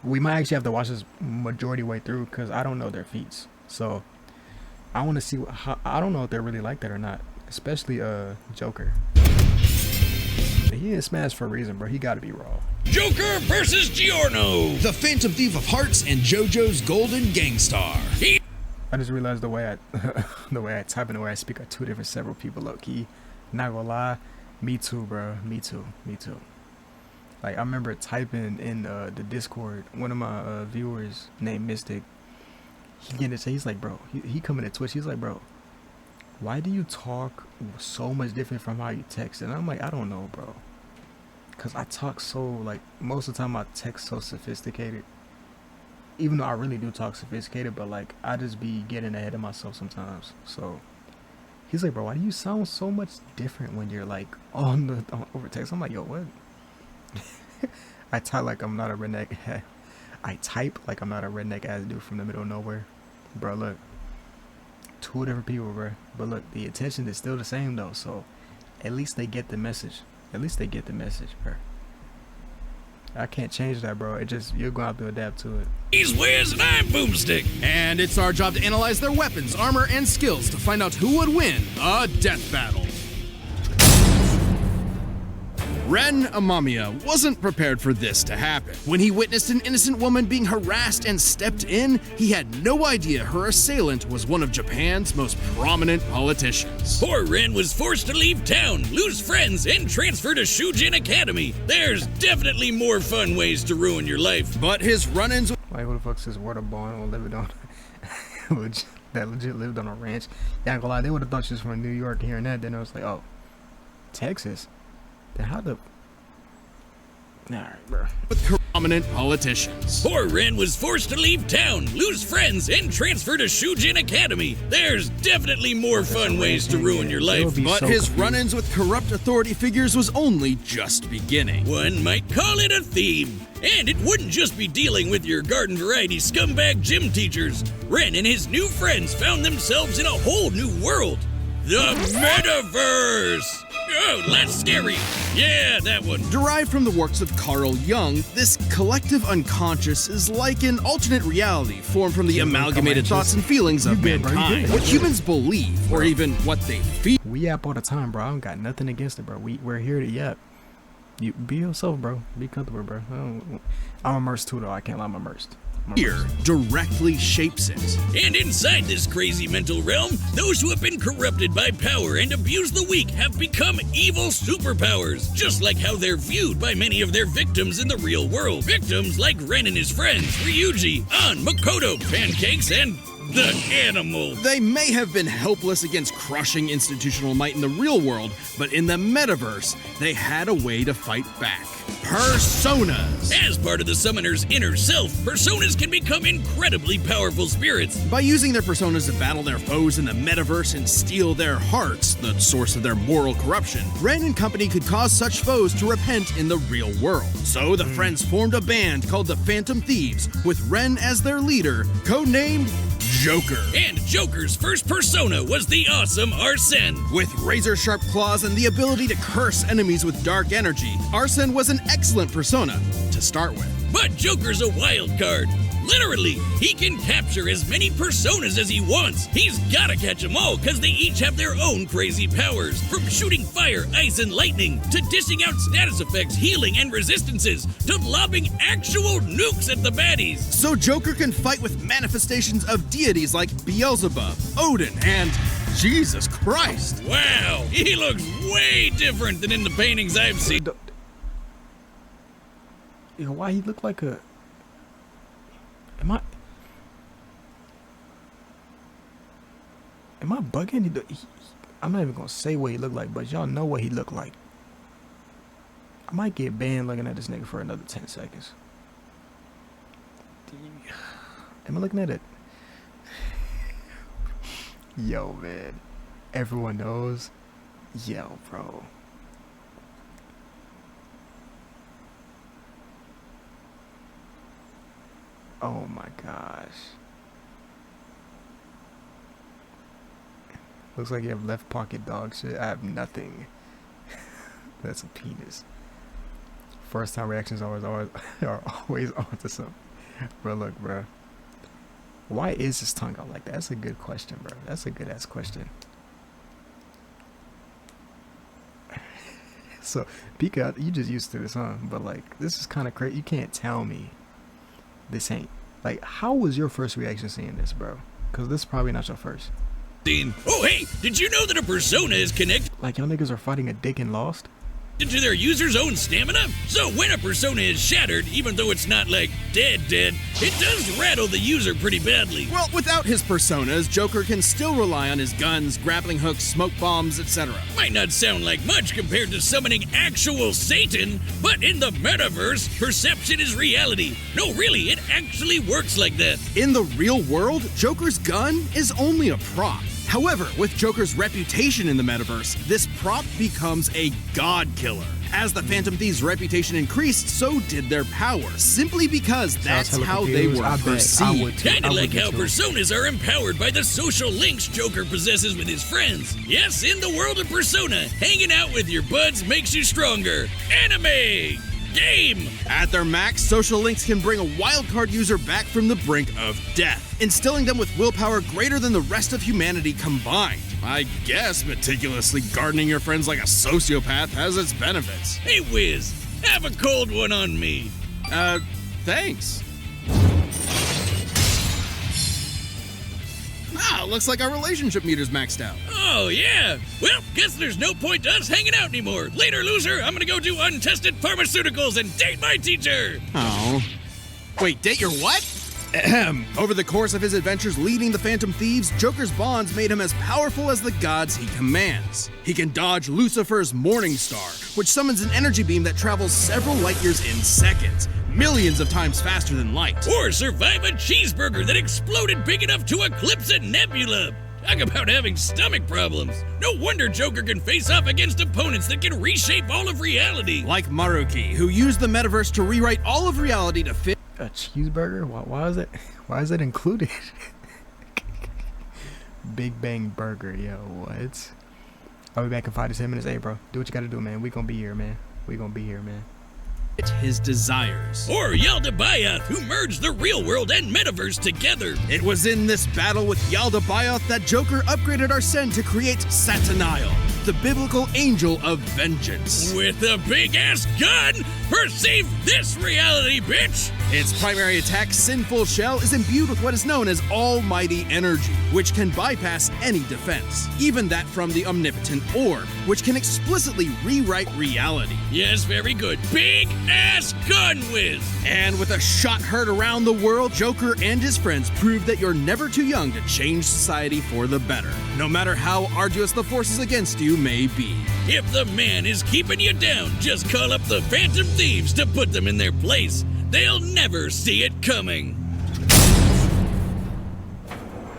We might actually have to watch this majority way through because I don't know their feats. So I want to see I don't know if they're really like that or not. Especially Joker. He didn't smash for a reason, bro. He got to be raw. Joker versus Giorno, the Phantom Thief of Hearts and JoJo's Golden Gangstar. I just realized the way I the way I type and the way I speak are two different several people. Low key, not gonna lie, me too, bro. Me too. Like I remember typing in the Discord. One of my viewers named Mystic. He's like, bro. He coming to Twitch. He's like, bro, why do you talk so much different from how you text? And I'm like, I don't know, bro. Cause I talk so like most of the time I text so sophisticated. Even though I really do talk sophisticated, but like I just be getting ahead of myself sometimes. So he's like, bro, why do you sound so much different when you're like on over text? I'm like, yo, what? I type like I'm not a redneck. I type like I'm not a redneck ass dude from the middle of nowhere, bro. Look, two different people, bro. But look, the intention is still the same though. So at least they get the message. At least they get the message, bro. I can't change that, bro. It just, you're going to have to adapt to it. He's Wiz and I'm Boomstick. And it's our job to analyze their weapons, armor, and skills to find out who would win a death battle. Ren Amamiya wasn't prepared for this to happen. When he witnessed an innocent woman being harassed and stepped in, he had no idea her assailant was one of Japan's most prominent politicians. Poor Ren was forced to leave town, lose friends, and transfer to Shujin Academy. There's definitely more fun ways to ruin your life. But his run-ins with like, who the fuck's this water born or lived on? that legit lived on a ranch. Yeah, I'm gonna lie, they would have thought she was from New York hearing that. Then I was like, oh, Texas? Then how the... Alright, bro. With prominent politicians. Poor Ren was forced to leave town, lose friends, and transfer to Shujin Academy. There's definitely more fun ways to ruin your life. But his run-ins with corrupt authority figures was only just beginning. One might call it a theme. And it wouldn't just be dealing with your garden variety scumbag gym teachers. Ren and his new friends found themselves in a whole new world. The Metaverse! Oh, that's scary. Yeah, that one. Derived from the works of Carl Jung, this collective unconscious is like an alternate reality formed from the amalgamated thoughts and feelings of mankind. What humans believe, or even what they feel. We yap all the time, bro. I don't got nothing against it, bro. We're here to yap. You be yourself, bro. Be comfortable, bro. I'm immersed too, though. I can't lie, I'm immersed. Fear directly shapes it. And inside this crazy mental realm, those who have been corrupted by power and abused the weak have become evil superpowers, just like how they're viewed by many of their victims in the real world. Victims like Ren and his friends, Ryuji, An, Makoto, Pancakes, and the Animal. They may have been helpless against crushing institutional might in the real world, but in the metaverse, they had a way to fight back. Personas. As part of the summoner's inner self, personas can become incredibly powerful spirits. By using their personas to battle their foes in the metaverse and steal their hearts, the source of their moral corruption, Ren and company could cause such foes to repent in the real world. So the friends formed a band called the Phantom Thieves, with Ren as their leader, codenamed Joker. And Joker's first persona was the awesome Arsene. With razor-sharp claws and the ability to curse enemies with dark energy, Arsene was an excellent persona to start with. But Joker's a wild card. Literally, he can capture as many personas as he wants. He's gotta catch them all, because they each have their own crazy powers. From shooting fire, ice, and lightning, to dishing out status effects, healing, and resistances, to lobbing actual nukes at the baddies. So Joker can fight with manifestations of deities like Beelzebub, Odin, and Jesus Christ. Wow, he looks way different than in the paintings I've seen. Yo, why he look like a... Am I bugging? I'm not even gonna say what he looked like, but y'all know what he looked like. I might get banned looking at this nigga for another 10 seconds. Am I looking at it? Yo, man. Everyone knows. Yo, bro. Oh my gosh. Looks like you have left pocket dog shit. I have nothing. That's a penis. First time reactions are always on to something. Bro, look, bro. Why is his tongue out like that? That's a good question, bro. That's a good ass question. So, Pika, you just used to this, huh? But like, this is kind of crazy. You can't tell me this ain't. Like, how was your first reaction seeing this, bro? Because this is probably not your first. Oh, hey, did you know that a persona is connected Like, y'all niggas are fighting a dick and lost? to their user's own stamina? So when a persona is shattered, even though it's not like dead, it does rattle the user pretty badly. Well, without his personas, Joker can still rely on his guns, grappling hooks, smoke bombs, etc. Might not sound like much compared to summoning actual Satan, but in the metaverse, perception is reality. No, really, it actually works like that. In the real world, Joker's gun is only a prop. However, with Joker's reputation in the metaverse, this prop becomes a god killer. As the Phantom Thieves' reputation increased, so did their power, simply because that's how they were perceived. Kinda like how personas are empowered by the social links Joker possesses with his friends. Yes, in the world of Persona, hanging out with your buds makes you stronger. Anime! Game! At their max, social links can bring a wildcard user back from the brink of death, instilling them with willpower greater than the rest of humanity combined. I guess meticulously gardening your friends like a sociopath has its benefits. Hey, Wiz, have a cold one on me. Thanks. Looks like our relationship meter's maxed out. Oh, yeah. Well, guess there's no point to us hanging out anymore. Later, loser, I'm gonna go do untested pharmaceuticals and date my teacher. Oh. Wait, date your what? Ahem. Over the course of his adventures leading the Phantom Thieves, Joker's bonds made him as powerful as the gods he commands. He can dodge Lucifer's Morning Star, which summons an energy beam that travels several light years in seconds, millions of times faster than light. Or survive a cheeseburger that exploded big enough to eclipse a nebula. Talk about having stomach problems. No wonder Joker can face off against opponents that can reshape all of reality. Like Maruki, who used the metaverse to rewrite all of reality to fit A cheeseburger? Why is it? Why is it included? Big Bang Burger, yo, what? I'll be back in 5 to 10 minutes. Hey, bro, do what you gotta do, man. We gonna be here, man. We gonna be here, man. his desires. Or Yaldabaoth, who merged the real world and metaverse together. It was in this battle with Yaldabaoth that Joker upgraded Arsene to create Satanael, the biblical angel of vengeance. With a big-ass gun, perceive this reality, bitch! Its primary attack, Sinful Shell, is imbued with what is known as almighty energy, which can bypass any defense, even that from the omnipotent orb, which can explicitly rewrite reality. Yes, very good. Big-ass gun whiz! And with a shot heard around the world, Joker and his friends prove that you're never too young to change society for the better, no matter how arduous the forces against you may be. If the man is keeping you down, just call up the Phantom Thieves to put them in their place. They'll never see it coming.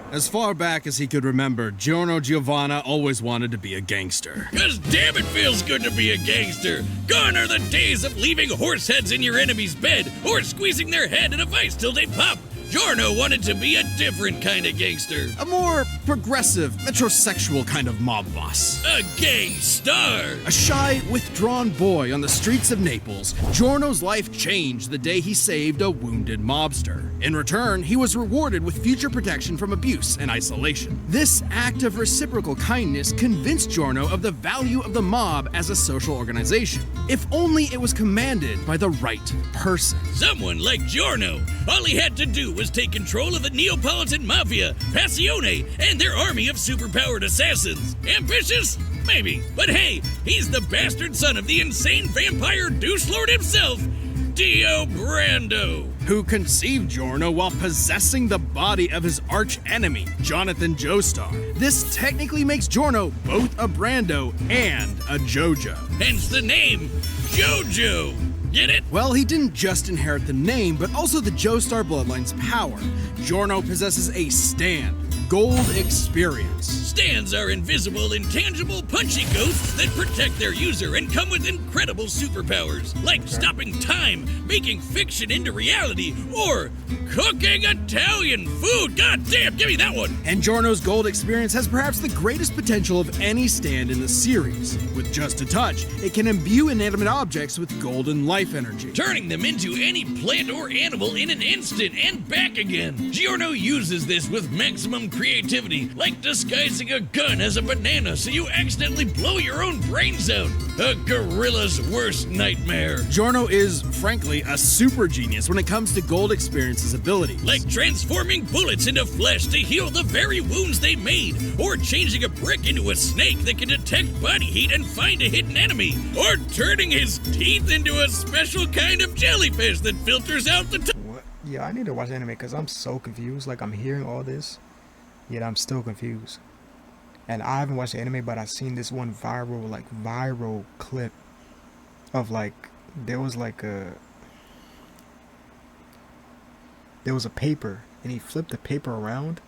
As far back as he could remember, Giorno Giovanna always wanted to be a gangster. 'Cause damn it feels good to be a gangster. Gone are the days of leaving horse heads in your enemy's bed or squeezing their head in a vice till they pop. Giorno wanted to be a different kind of gangster. A more progressive, metrosexual kind of mob boss. A gangstar. A shy, withdrawn boy on the streets of Naples, Giorno's life changed the day he saved a wounded mobster. In return, he was rewarded with future protection from abuse and isolation. This act of reciprocal kindness convinced Giorno of the value of the mob as a social organization, if only it was commanded by the right person. Someone like Giorno. All he had to do was take control of the Neapolitan Mafia, Passione, and their army of superpowered assassins. Ambitious? Maybe. But hey, he's the bastard son of the insane vampire douche lord himself, Dio Brando. Who conceived Giorno while possessing the body of his arch-enemy, Jonathan Joestar. This technically makes Giorno both a Brando and a Jojo. Hence the name, Jojo. Get it? Well, he didn't just inherit the name, but also the Joestar bloodline's power. Giorno possesses a stand, Gold Experience. Stands are invisible, intangible, punchy ghosts that protect their user and come with incredible superpowers, like stopping time, making fiction into reality, or cooking Italian food. God damn, give me that one! And Giorno's Gold Experience has perhaps the greatest potential of any stand in the series. With just a touch, it can imbue inanimate objects with golden life energy, turning them into any plant or animal in an instant and back again. Giorno uses this with maximum creativity, like disguising a gun as a banana so you accidentally blow your own brains out. A gorilla's worst nightmare. Giorno is, frankly, a super genius when it comes to Gold Experience's abilities. Like transforming bullets into flesh to heal the very wounds they made, or changing a brick into a snake that can detect body heat and find a hidden enemy, or turning his teeth into a special kind of jellyfish that filters out the What? Yeah, I need to watch anime because I'm so confused. Like, I'm hearing all this, yet I'm still confused. And I haven't watched the anime, but I've seen this one viral clip of there was a paper, and he flipped the paper around,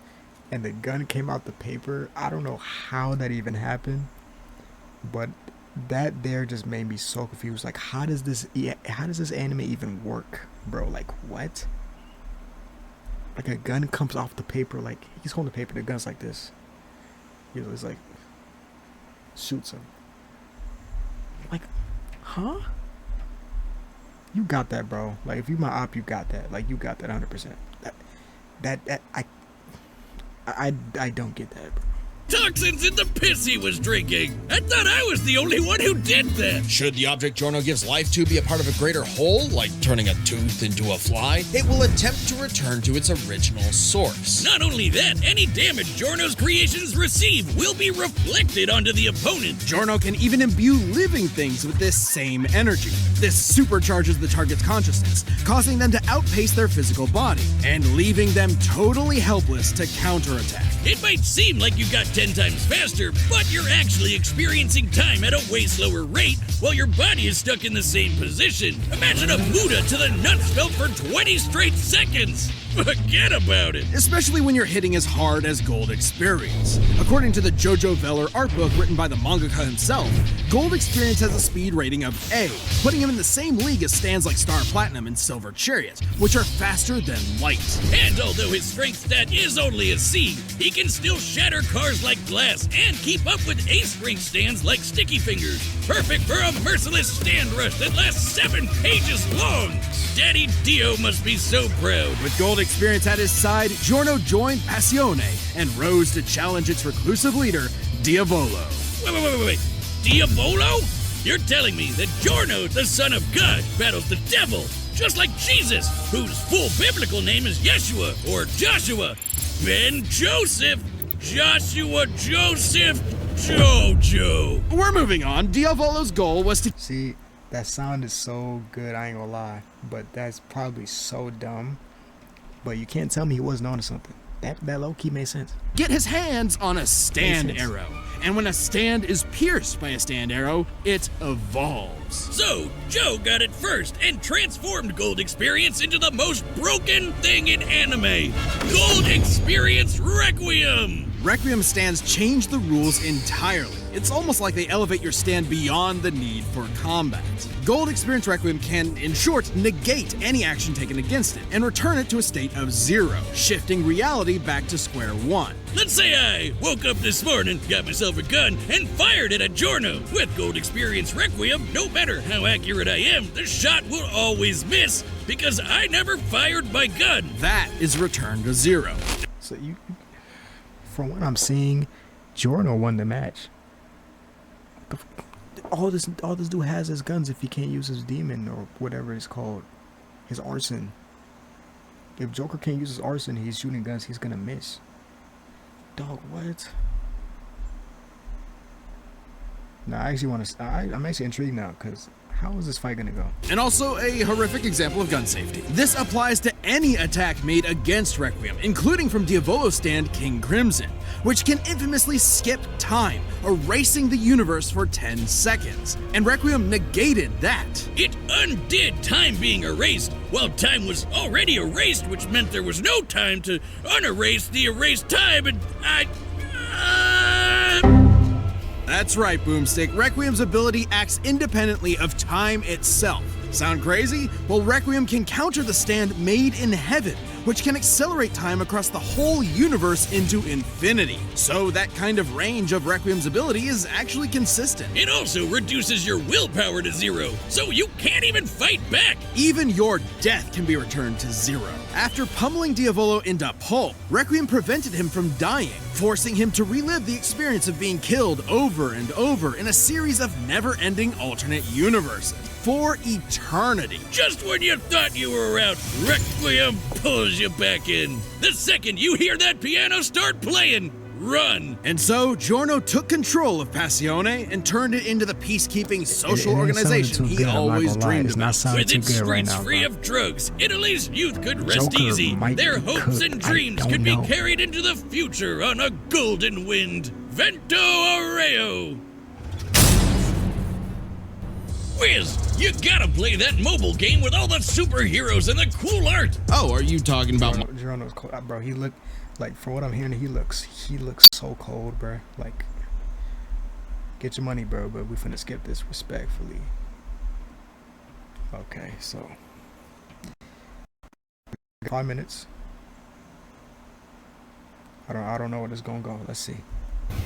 and the gun came out the paper. I don't know how that even happened, but that there just made me so confused. Like, how does this anime even work, bro? Like, what? Like, a gun comes off the paper, like he's holding the paper, the gun's like this. You know, it's like shoots him. Like, huh? You got that, bro. Like, if you my op, you got that. Like, you got that 100%. I don't get that, bro. toxins in the piss he was drinking. I thought I was the only one who did that. Should the object Giorno gives life to be a part of a greater whole, like turning a tooth into a fly, it will attempt to return to its original source. Not only that, any damage Giorno's creations receive will be reflected onto the opponent. Giorno can even imbue living things with this same energy. This supercharges the target's consciousness, causing them to outpace their physical body, and leaving them totally helpless to counterattack. It might seem like you got 10 times faster, but you're actually experiencing time at a way slower rate while your body is stuck in the same position. Imagine a Buddha to the nuts felt for 20 straight seconds. Forget about it. Especially when you're hitting as hard as Gold Experience. According to the Jojo Veller art book written by the mangaka himself, Gold Experience has a speed rating of A, putting him in the same league as stands like Star Platinum and Silver Chariot, which are faster than light. And although his strength stat is only a C, he can still shatter cars like glass and keep up with ace-strength stands like Sticky Fingers. Perfect for a merciless stand rush that lasts 7 pages long. Daddy Dio must be so proud. With Gold Experience at his side, Giorno joined Passione and rose to challenge its reclusive leader, Diavolo. Wait. Diavolo? You're telling me that Giorno, the son of God, battles the devil, just like Jesus, whose full biblical name is Yeshua, or Joshua, Ben Joseph, Joshua Joseph, Jojo. We're moving on. Diavolo's goal was to... See, that sounded so good, I ain't gonna lie. But that's probably so dumb. But you can't tell me he wasn't onto something. That low-key made sense. get his hands on a stand Makes sense. arrow. And when a stand is pierced by a stand arrow, it evolves. So, Joe got it first and transformed Gold Experience into the most broken thing in anime. Gold Experience Requiem! Requiem stands change the rules entirely. It's almost like they elevate your stand beyond the need for combat. Gold Experience Requiem can, in short, negate any action taken against it and return it to a state of 0, shifting reality back to square one. Let's say I woke up this morning, got myself a gun, and fired it at Giorno. With Gold Experience Requiem, no matter how accurate I am, the shot will always miss because I never fired my gun. That is returned to 0. So from what I'm seeing, Giorno won the match. All this dude has is guns if he can't use his demon or whatever it's called, his arson. If Joker can't use his arson, he's shooting guns, he's gonna miss. Dog, what? No, I actually want to. I'm actually intrigued now because how is this fight gonna go? And also a horrific example of gun safety. This applies to any attack made against Requiem, including from Diavolo's stand King Crimson, which can infamously skip time, erasing the universe for 10 seconds. And Requiem negated that. It undid time being erased, while time was already erased, which meant there was no time to unerase the erased time, and That's right, Boomstick. Requiem's ability acts independently of time itself. Sound crazy? Well, Requiem can counter the stand made in heaven, which can accelerate time across the whole universe into infinity. So that kind of range of Requiem's ability is actually consistent. it also reduces your willpower to 0, so you can't even fight back. Even your death can be returned to 0. After pummeling Diavolo into pulp, Requiem prevented him from dying, forcing him to relive the experience of being killed over and over in a series of never-ending alternate universes for eternity. Just when you thought you were out, Requiem pulls you back in. The second you hear that piano start playing, run. And so, Giorno took control of Passione and turned it into the peacekeeping social organization he always dreamed It's not about. sounding With too its good right streets now, free bro. of drugs, Italy's youth could rest Joker easy. might Their be hopes cooked. and I dreams don't could know. be carried into the future on a golden wind. Vento Areo. Wiz, you gotta play that mobile game with all the superheroes and the cool art. Oh, are you talking about Giorno's cold, bro. He look like, from what I'm hearing, he looks so cold, bro. Like, get your money, bro. But we finna skip this respectfully. Okay, so 5 minutes. I don't know where this gonna go. Let's see.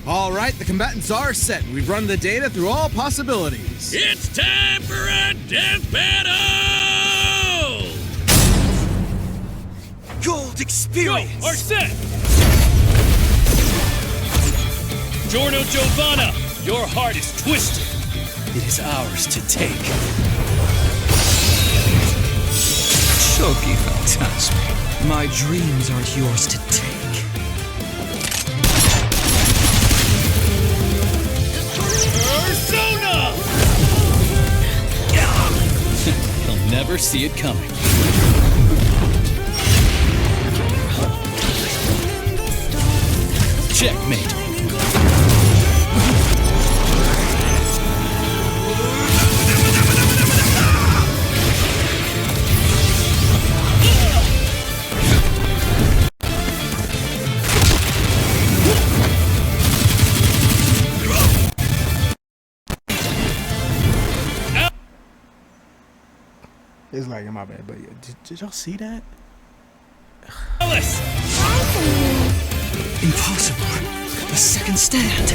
All right, the combatants are set. We've run the data through all possibilities. It's time for a death battle! Gold experience! Go, are set! Giorno Giovanna, your heart is twisted. It is ours to take. Shogi Phantasm. My dreams are yours to take. Persona! He'll never see it coming. Checkmate. It's like, my bad, but yeah, did y'all see that? Alice! Impossible. A second stand.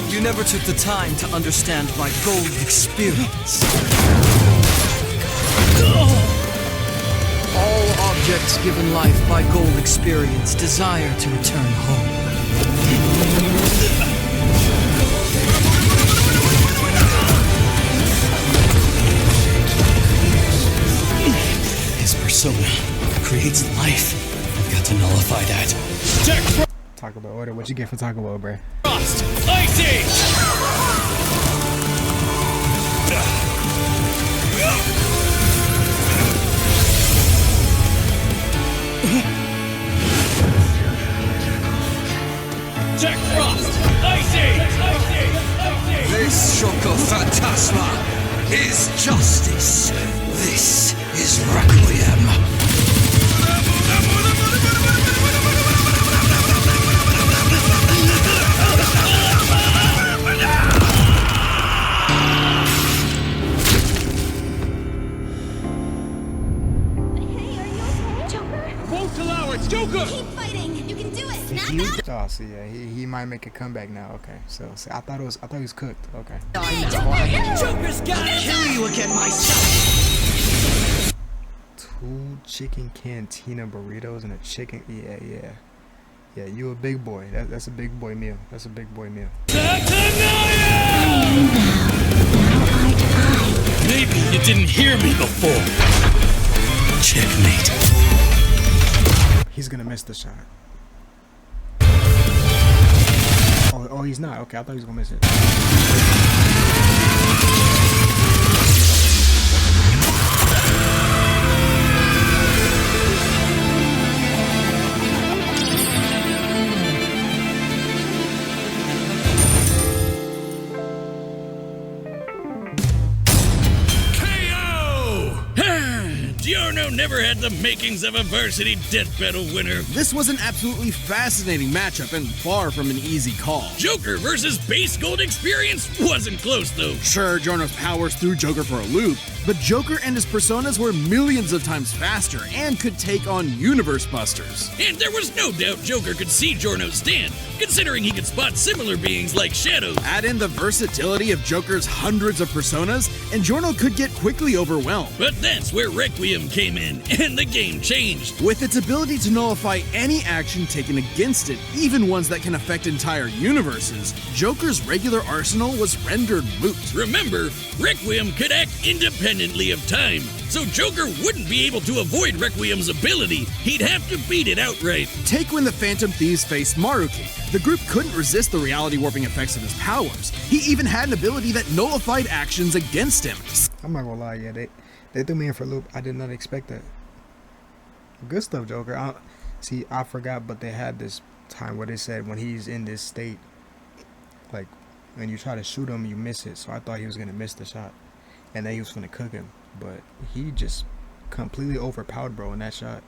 You never took the time to understand my gold experience. All objects given life by gold experience desire to return home. His persona creates life. I've got to nullify that. Jack Taco Bell order. What you get for Taco Bell, bro? Frost! Ice Age! Jack Frost! Ice Age! Ice Age! Ice Age! This Shoko Phantasma is justice. This is Requiem. Joker! Keep fighting. You can do it. Snap out. Oh, so yeah, he might make a comeback now. Okay, so I thought he was cooked. Okay. Joker's gotta kill you again myself. 2 chicken cantina burritos and a chicken. Yeah. Yeah, you a big boy. That's a big boy meal. That's a big boy meal. Maybe you didn't hear me before. Checkmate. He's gonna miss the shot. Oh, he's not. Okay, I thought he was gonna miss it. Giorno never had the makings of a varsity death battle winner. This was an absolutely fascinating matchup and far from an easy call. Joker versus Base Gold Experience wasn't close though. Sure, Giorno's powers threw Joker for a loop, but Joker and his personas were millions of times faster and could take on universe busters. And there was no doubt Joker could see Giorno's stand, considering he could spot similar beings like shadows. Add in the versatility of Joker's hundreds of personas, and Giorno could get quickly overwhelmed. But that's where Requiem came in, and the game changed. With its ability to nullify any action taken against it, even ones that can affect entire universes, Joker's regular arsenal was rendered moot. Remember, Requiem could act independently of time, so Joker wouldn't be able to avoid Requiem's ability. He'd have to beat it outright. Take when the Phantom Thieves faced Maruki. The group couldn't resist the reality warping effects of his powers. He even had an ability that nullified actions against him. I'm not gonna lie, yeah, they threw me in for a loop. I did not expect that. Good stuff, Joker. I forgot, but they had this time where they said when he's in this state, like when you try to shoot him, you miss it. So I thought he was gonna miss the shot, and then he was gonna cook him, but he just completely overpowered bro in that shot.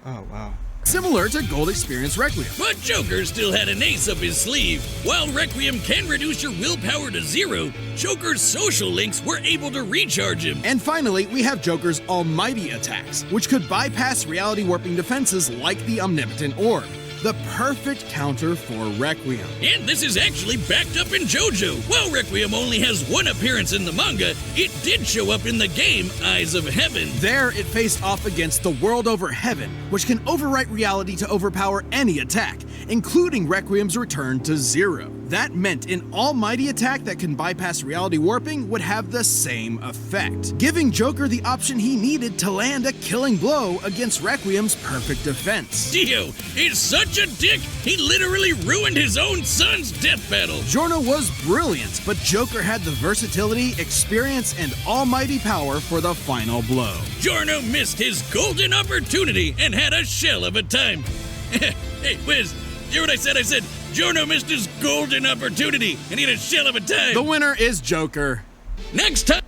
Oh wow. Similar to Gold Experience Requiem. But Joker still had an ace up his sleeve. While Requiem can reduce your willpower to 0, Joker's social links were able to recharge him. And finally, we have Joker's almighty attacks, which could bypass reality warping defenses like the Omnipotent Orb. The perfect counter for Requiem. And this is actually backed up in JoJo. While Requiem only has one appearance in the manga, it did show up in the game Eyes of Heaven. There, it faced off against the World Over Heaven, which can overwrite reality to overpower any attack, including Requiem's return to 0. That meant an almighty attack that can bypass reality warping would have the same effect, giving Joker the option he needed to land a killing blow against Requiem's perfect defense. Dio is such a dick, he literally ruined his own son's death battle. Giorno was brilliant, but Joker had the versatility, experience, and almighty power for the final blow. Giorno missed his golden opportunity and had a shell of a time. Hey, Wiz, hear what I said? I said Giorno missed his golden opportunity and he had a shell of a time. The winner is Joker. Next time,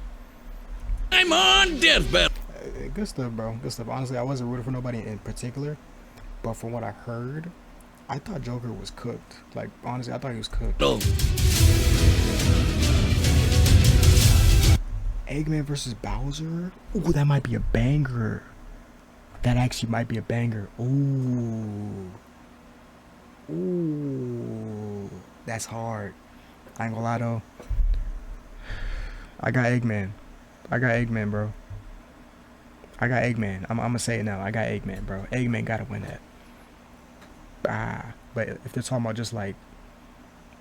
I'm on Death Battle. Good stuff, bro. Good stuff. Honestly, I wasn't rooting for nobody in particular, but from what I heard, I thought Joker was cooked. Like, honestly, I thought he was cooked. Eggman versus Bowser? Ooh, that might be a banger. That actually might be a banger. Ooh. Ooh. That's hard. I ain't gonna lie, though. I got Eggman. I got Eggman, bro. I got Eggman. I'm gonna say it now. I got Eggman, bro. Eggman gotta win that. But if they're talking about just like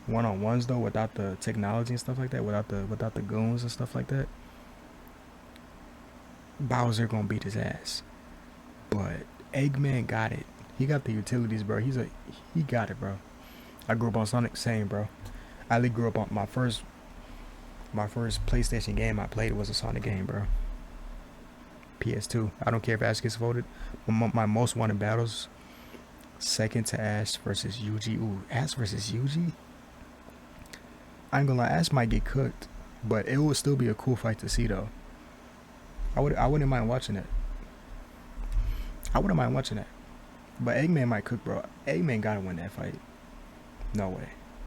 one-on-ones though, without the technology and stuff like that, without the goons and stuff like that, Bowser gonna beat his ass. But Eggman got it. He got the utilities, bro. He got it, bro. I grew up on Sonic, same, bro. I really grew up on my first PlayStation game I played was a Sonic game, bro. PS2. I don't care if Ash gets voted. My most wanted battles, second to Ash versus Yuji. Ooh, Ash versus Yuji? I ain't gonna lie, Ash might get cooked, but it would still be a cool fight to see though. I wouldn't mind watching it. I wouldn't mind watching that. But Eggman might cook, bro. Eggman gotta win that fight. No way.